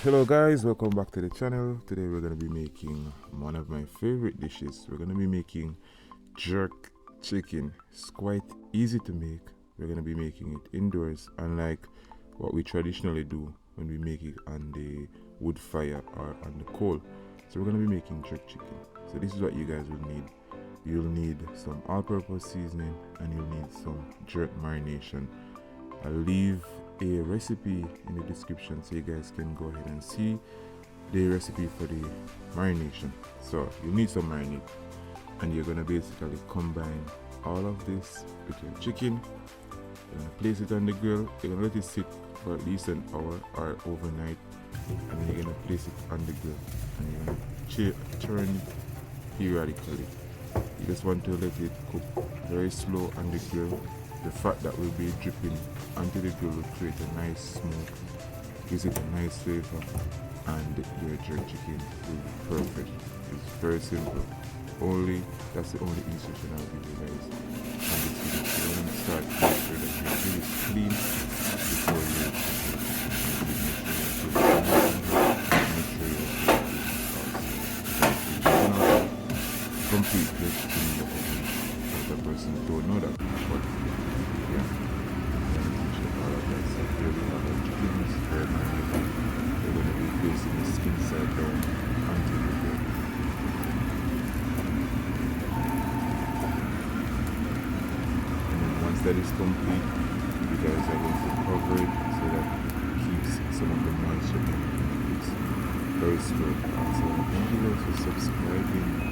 Hello guys, welcome back to the channel. Today we're going to be making one of my favorite dishes. We're going to be making jerk chicken. It's quite easy to make. We're going to be making it indoors, unlike what we traditionally do when we make it on the wood fire or on the coal. So we're going to be making jerk chicken. So this is what you guys will need. You'll need some all-purpose seasoning and you'll need some jerk marination. I'll leave a recipe in the description so you guys can go ahead and see the recipe for the marination. So you need some marinade and you're gonna basically combine all of this with your chicken. You're gonna place it on the grill. You're gonna let it sit for at least an hour or overnight, and then you're gonna place it on the grill and you're gonna turn it periodically. You just want to let it cook very slow on the grill. The fat that will be dripping onto the grill will create a nice smoke, gives it a nice flavor, and your jerk chicken will be perfect. It's very simple. That's the only instruction I'll give you guys on this video. So you want to start, make sure that your grill is clean before you make sure complete your chicken in the oven. The person don't know that, but yeah, all of that. So here we have our chickens, very marinated. We're going to be placing the skin side down onto the grill. And then once that is complete, you guys are going to cover it so that it keeps some of the moisture in it. It's very slow. So thank you guys for subscribing.